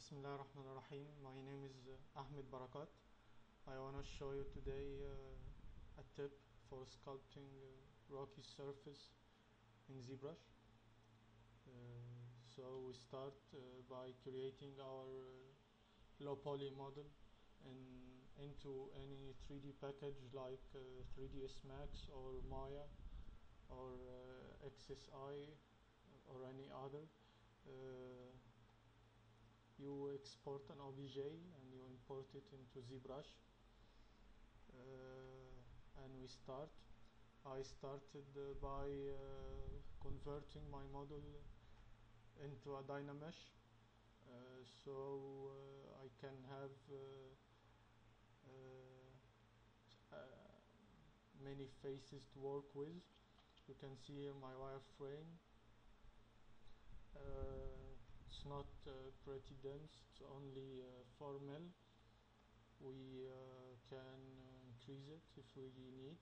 Bismillahirrahmanirrahim. My name is Ahmed Barakat. I want to show you today a tip for sculpting rocky surface in Zbrush. So we start by creating our low poly model into any 3D package like 3ds Max or Maya or XSI or any other. You export an OBJ and you import it into Zbrush, and we start. I started by converting my model into a Dynamesh, so I can have many faces to work with. You can see here my wireframe. It's not pretty dense, it's only 4 mil. We can increase it if we need.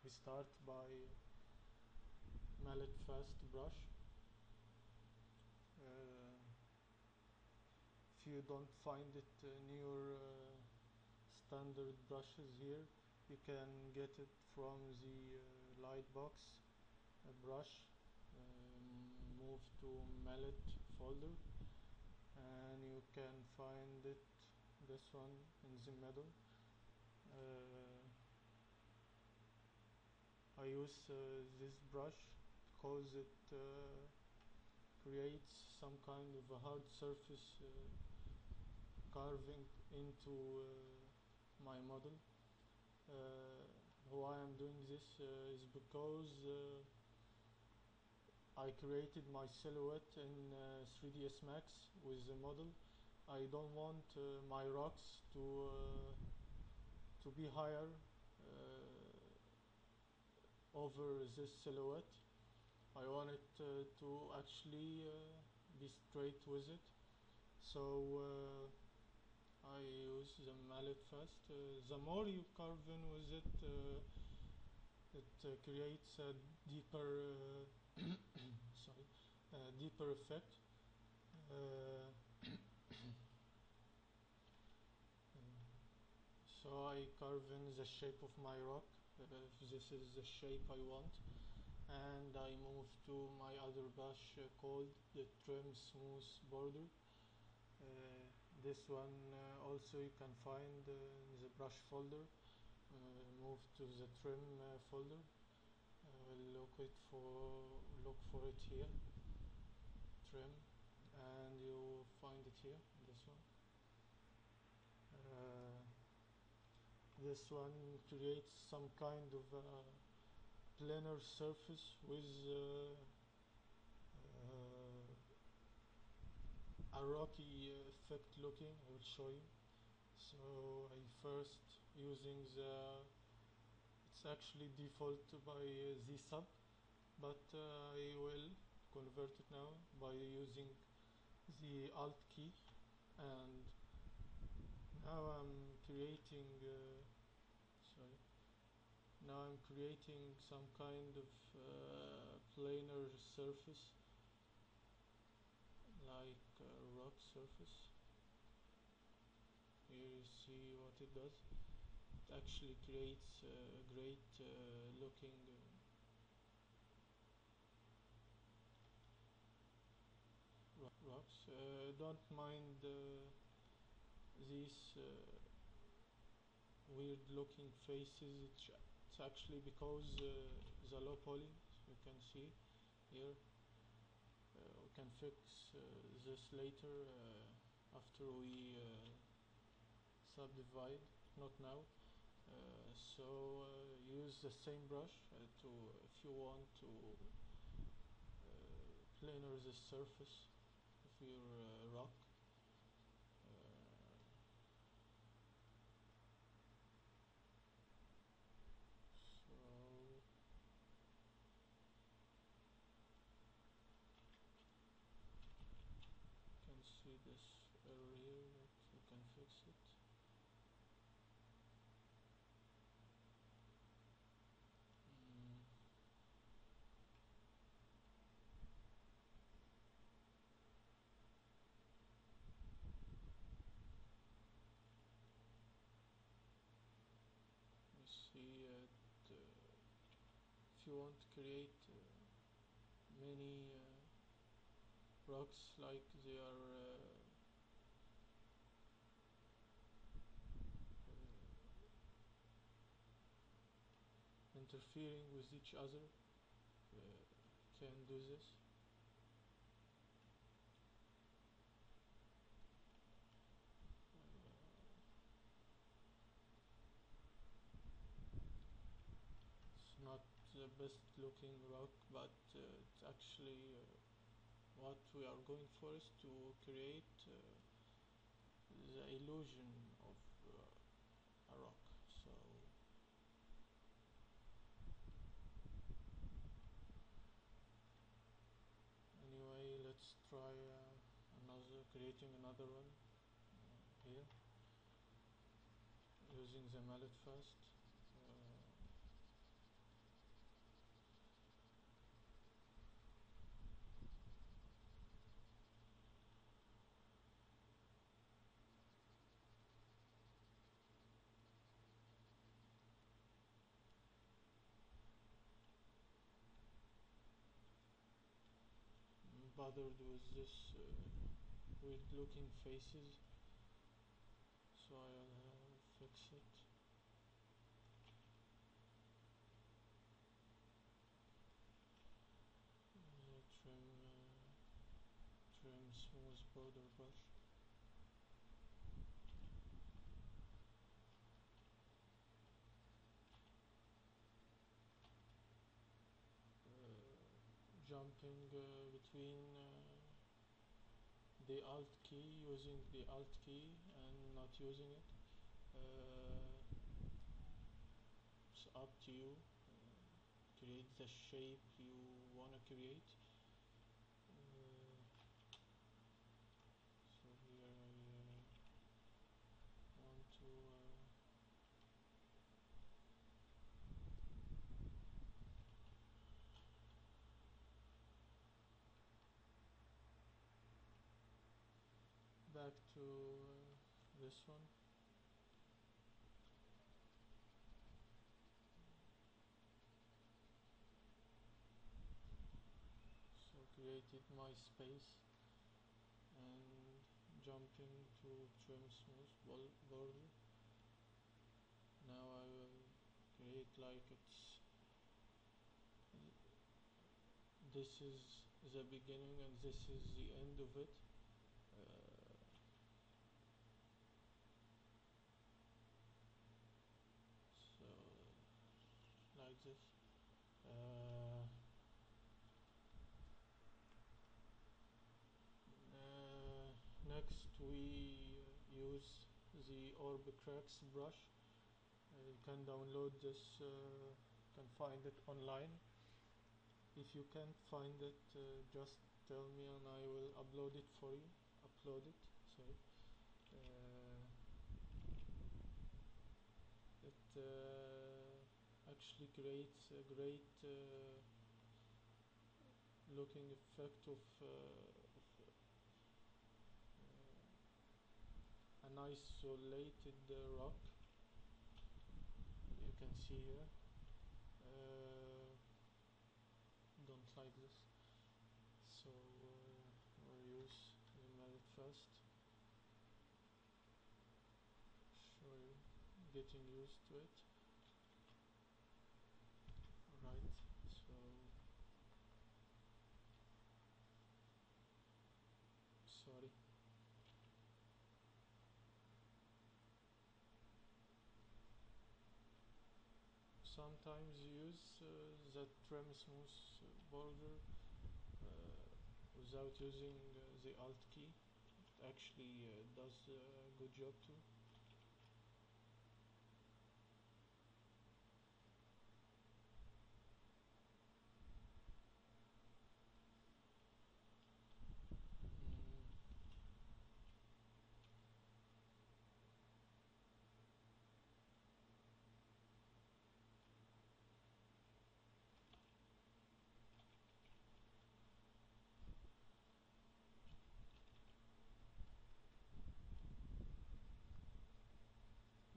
We start by mallet fast brush. If you don't find it in your standard brushes here, you can get it from the Lightbox brush. Move to mallet folder and you can find it, this one in the middle. I use this brush because it creates some kind of a hard surface carving into my model. Why I'm doing this is because I created my silhouette in 3ds Max with the model. I don't want my rocks to be higher over this silhouette. I want it to actually be straight with it. So I use the mallet fast. The more you carve in with it, it creates a deeper deeper effect. So I carve in the shape of my rock, if this is the shape I want, and I move to my other brush called the Trim Smooth Border. This one also you can find in the brush folder. Move to the trim folder. Look for it here, trim, and you find it here, this one. This one creates some kind of planar surface with a rocky effect looking. I will show you. So I first using it's actually default by Z sub, but I will convert it now by using the Alt key, and now I'm creating now I'm creating some kind of planar surface, like a rock surface. Here you see what it does. It actually creates great looking rocks. Don't mind these weird looking faces. It's actually because the low poly, you can see here. We can fix this later after we subdivide, not now. So use the same brush if you want to planar the surface of your rock. So you can see this error here, but you can fix it. if you want to create many rocks like they are interfering with each other, can do this. It's not the best looking rock, but it's actually what we are going for is to create the illusion of a rock. So anyway, let's try creating another one here using the mallet first. Bothered with this weird looking faces, so I'll fix it. Trim smooth border brush. Jumping between the alt key, using the alt key and not using it. It's up to you. Create the shape you want to create. So here I want to back to this one. So created my space and jumping to trim smooth border. Now I will create like this is the beginning and this is the end of it. So like this. Next we use the orb cracks brush. You can download this, can find it online. If you can't find it, just tell me and I will upload it for you. Sorry. It actually creates a great looking effect of an isolated rock. You can see here. Don't like this, so we'll use the mallet first. Show you getting used to it. Right, so sorry. Sometimes you use the trim smooth border without using the alt key. It actually does a good job too.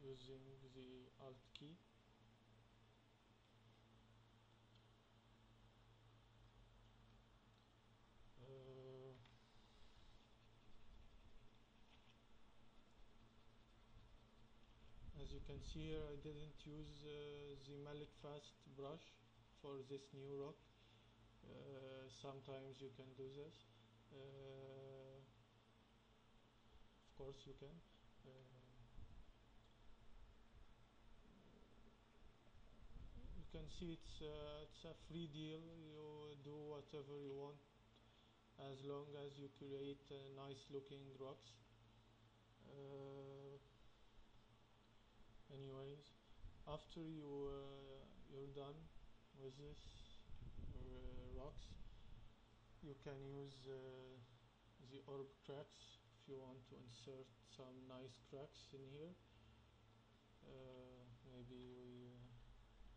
Using the alt key. As you can see here, I didn't use the mallet fast brush for this new rock. Sometimes you can do this. Of course you can. You can see it's a free deal. You do whatever you want as long as you create nice looking rocks. Anyways, after you're done with this rocks, you can use the orb cracks if you want to insert some nice cracks in here. Maybe we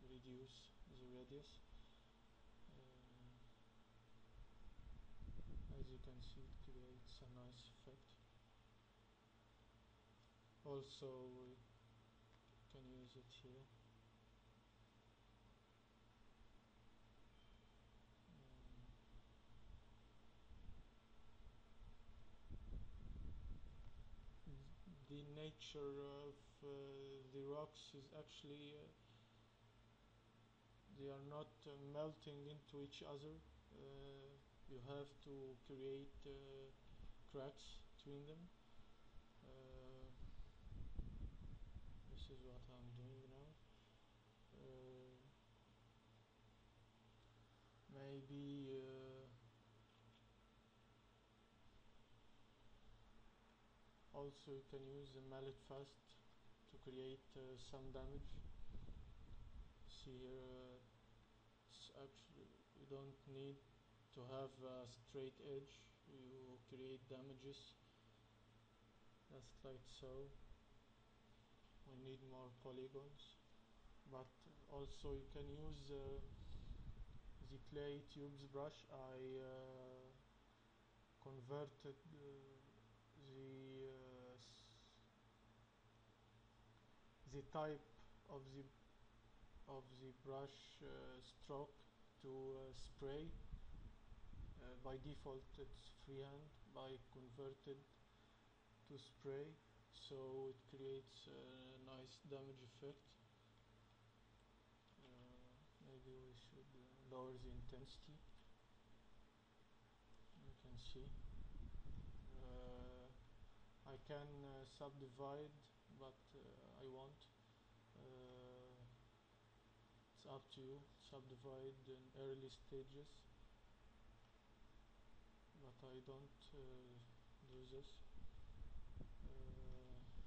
reduce the radius. As you can see, it creates a nice effect. Also, we can use it here. The nature of the rocks is actually they are not melting into each other. You have to create cracks between them. This is what I'm doing now. Maybe also you can use the mallet fast to create some damage. See here, it's actually you don't need to have a straight edge. You create damages just like so. We need more polygons, but also you can use the clay tubes brush. I converted the type of the brush stroke to spray. By default it's freehand, but I converted to spray, so it creates a nice damage effect. Maybe we should lower the intensity. You can see I can subdivide, but I won't. It's up to you. Subdivide in early stages, but I don't do this.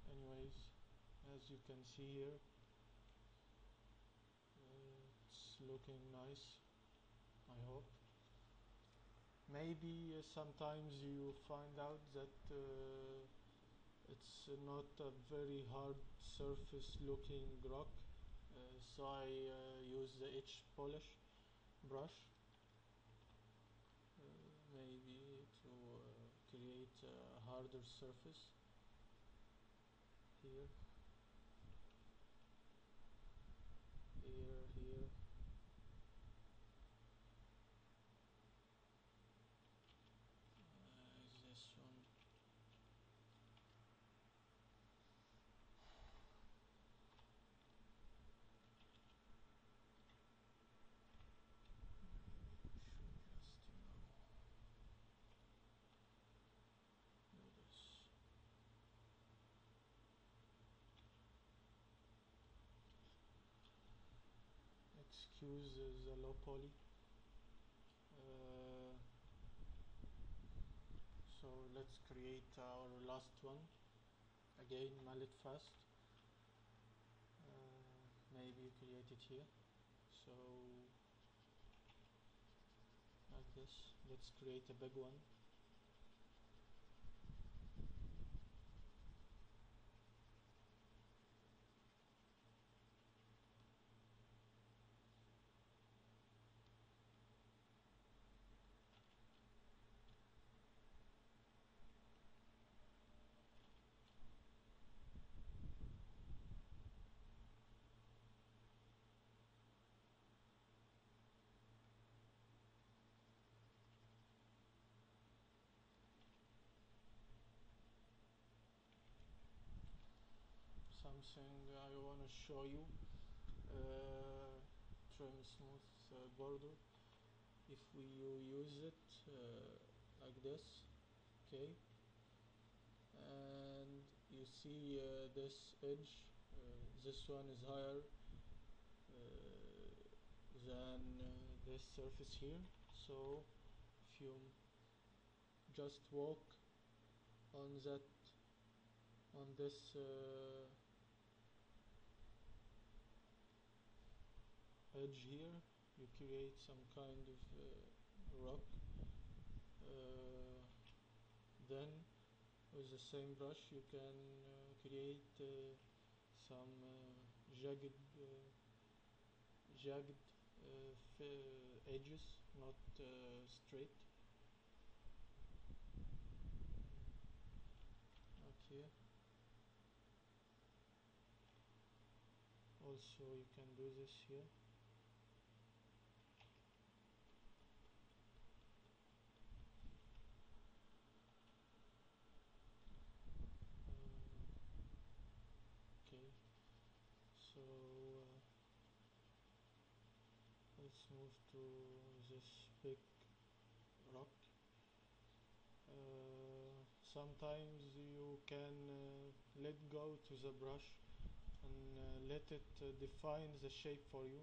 Anyways, as you can see here, it's looking nice, I hope. Maybe sometimes you find out that it's not a very hard surface looking rock, so I use the edge polish brush, maybe to create a harder surface here, here. Is this one? Excuse the low poly. So let's create our last one. Again, mallet fast. Maybe create it here. So like this. Let's create a big one. something I want to show you. Trim smooth border. If we use it like this, okay, and you see this edge, this one is higher than this surface here. So if you just walk on that, on this edge here, you create some kind of rock. Then with the same brush you can create some jagged edges, not straight, like here. Also you can do this here. Okay, so let's move to this big rock. Sometimes you can let go to the brush and let it define the shape for you.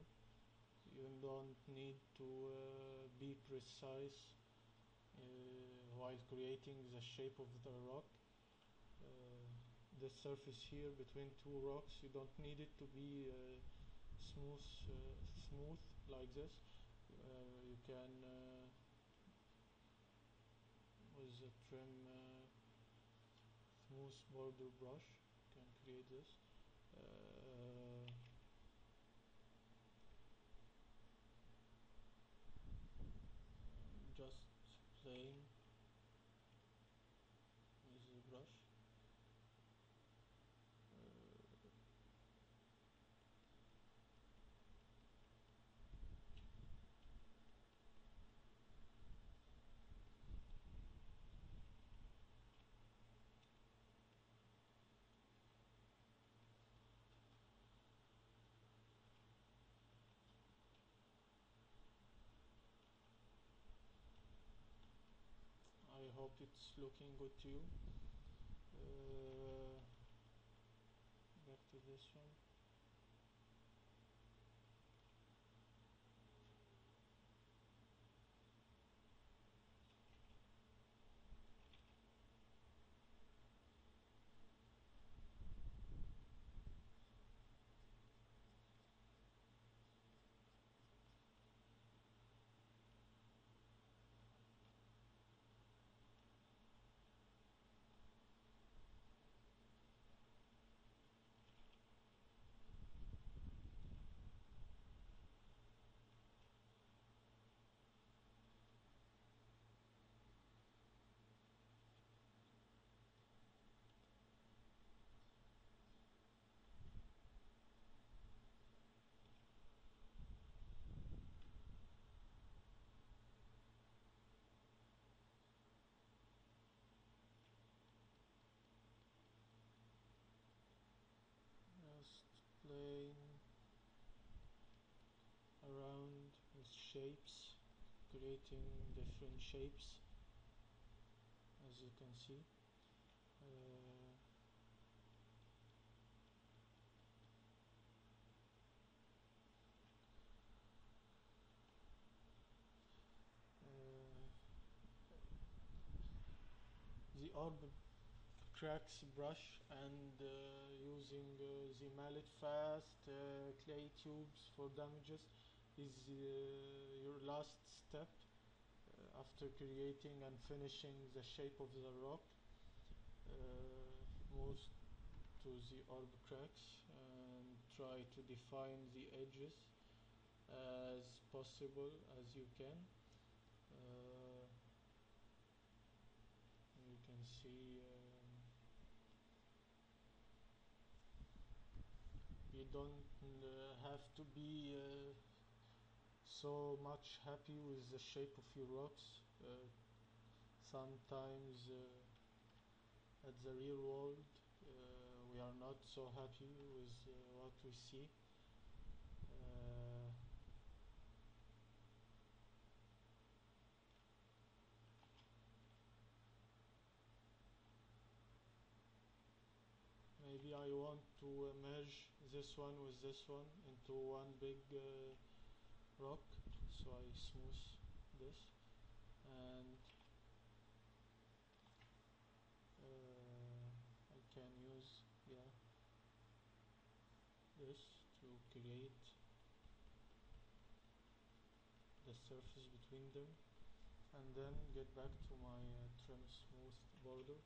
You don't need to be precise while creating the shape of the rock. The surface here between two rocks, you don't need it to be smooth smooth like this. You can with the trim smooth border brush you can create this. Just playing with the brush. I hope it's looking good to you. Back to this one. Just playing around with shapes, creating different shapes, as you can see. The orb cracks brush and using the mallet fast clay tubes for damages is your last step after creating and finishing the shape of the rock. Move to the orb cracks and try to define the edges as possible as you can. You can see you don't have to be so much happy with the shape of your rocks. Sometimes at the real world we are not so happy with what we see. Uh, Maybe I want to merge this one with this one into one big rock, so I smooth this, and I can use, yeah, this to create the surface between them, and then get back to my trim smooth border,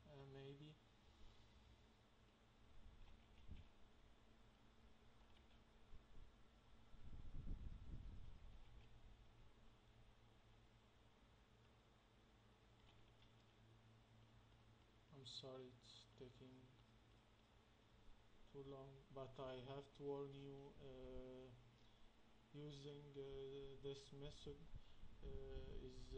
and maybe I'm sorry it's taking too long, but I have to warn you, using this method is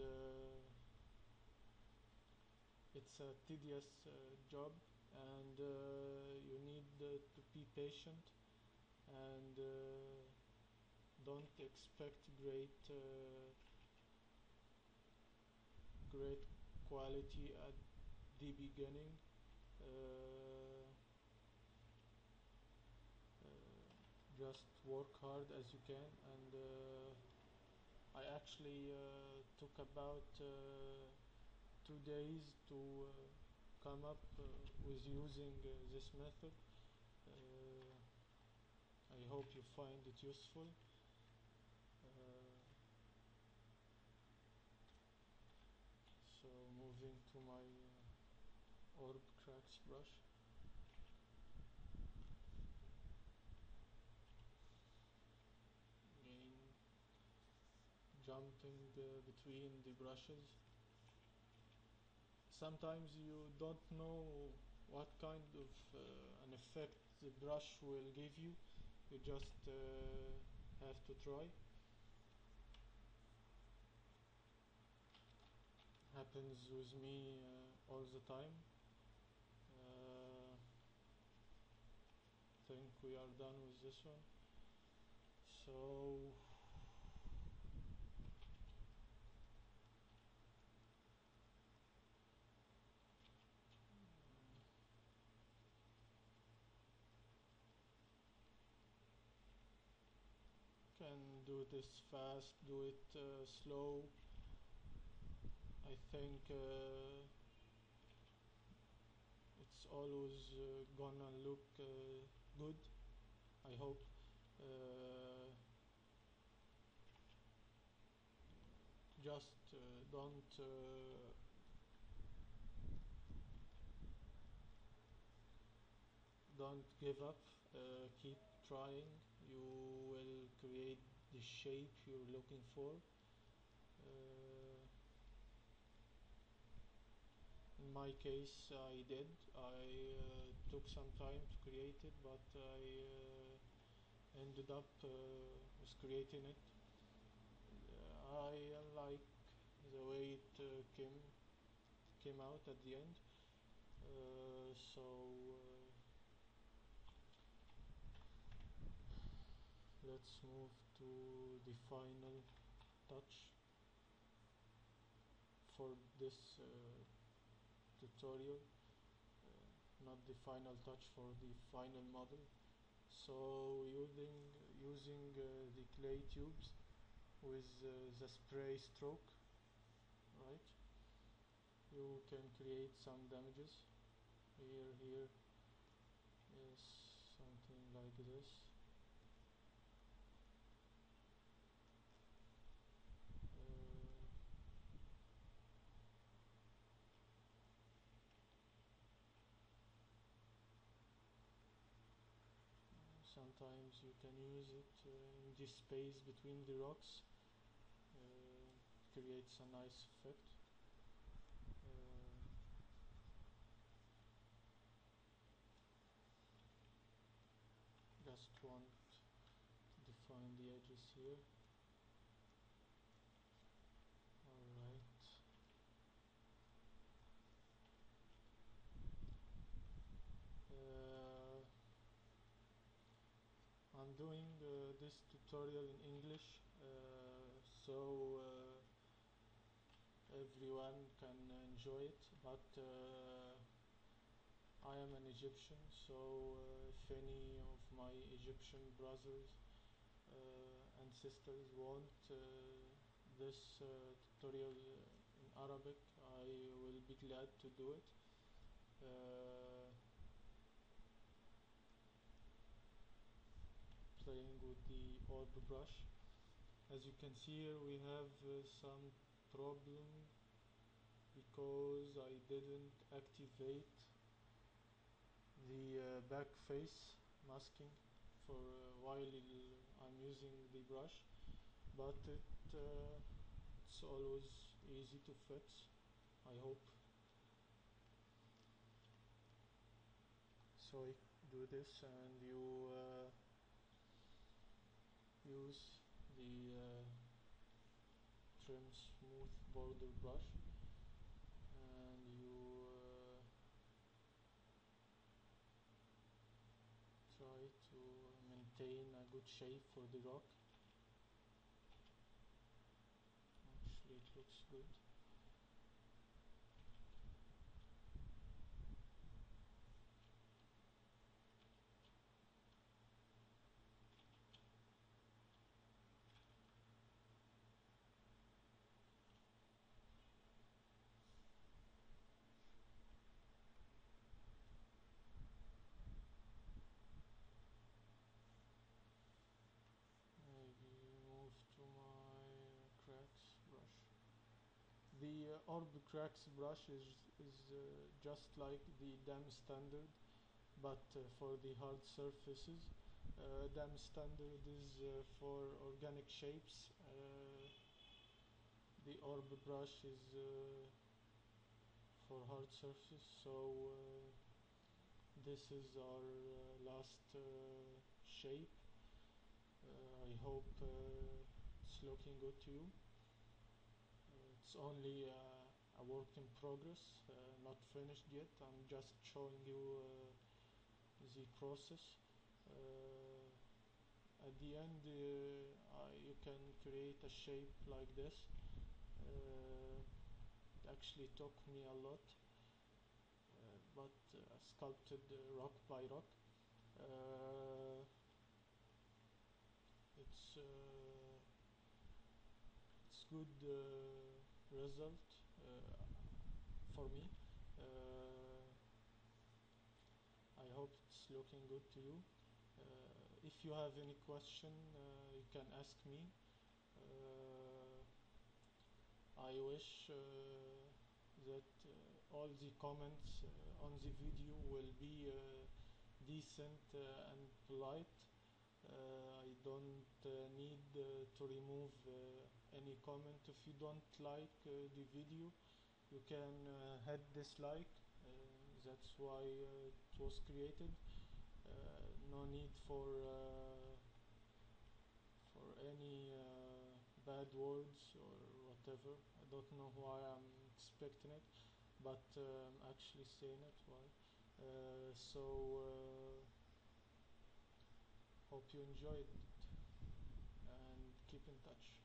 it's a tedious job, and you need to be patient, and don't expect great quality at the beginning. uh, just work hard as you can, and I actually took about 2 days to come up with using this method. I hope you find it useful. So moving to my orb cracks brush, again jumping between the brushes. Sometimes you don't know what kind of an effect the brush will give you. You just have to try. Happens with me all the time. Think we are done with this one. So can do this fast, do it slow. I think it's always gonna look good, I hope. uh, just don't give up. Keep trying. You will create the shape you're looking for. In my case, I did. I took some time to create it, but I ended up with creating it. I like the way it came out at the end. So let's move to the final touch for this tutorial, not the final touch, for the final model. So using the clay tubes with the spray stroke, right, you can create some damages here, yes, something like this. sometimes you can use it in this space between the rocks. Creates a nice effect. Just want to define the edges here. Alright. I'm doing this tutorial in English, so everyone can enjoy it, but I am an Egyptian, so if any of my Egyptian brothers and sisters want this tutorial in Arabic, I will be glad to do it. Playing with the orb brush. As you can see here, we have some problem because I didn't activate the back face masking for while I'm using the brush, but it's always easy to fix, I hope. So you do this and you use the trim smooth border brush, and you try to maintain a good shape for the rock. Actually, it looks good. Maybe move to my cracks brush. The orb cracks brush is just like the dam standard, but for the hard surfaces. Dam standard is for organic shapes. The orb brush is for hard surfaces. So this is our last shape. I hope it's looking good to you. It's only a work in progress, not finished yet. I'm just showing you the process. At the end, you can create a shape like this. It actually took me a lot, but sculpted rock by rock. It's good result for me. I hope it's looking good to you. If you have any question, you can ask me. I wish that all the comments on the video will be decent and polite. I don't need to remove any comment. If you don't like the video, you can hit dislike. That's why it was created. No need for any bad words or whatever. I don't know why I'm expecting it, but I'm actually saying it. Why? Hope you enjoyed it and keep in touch.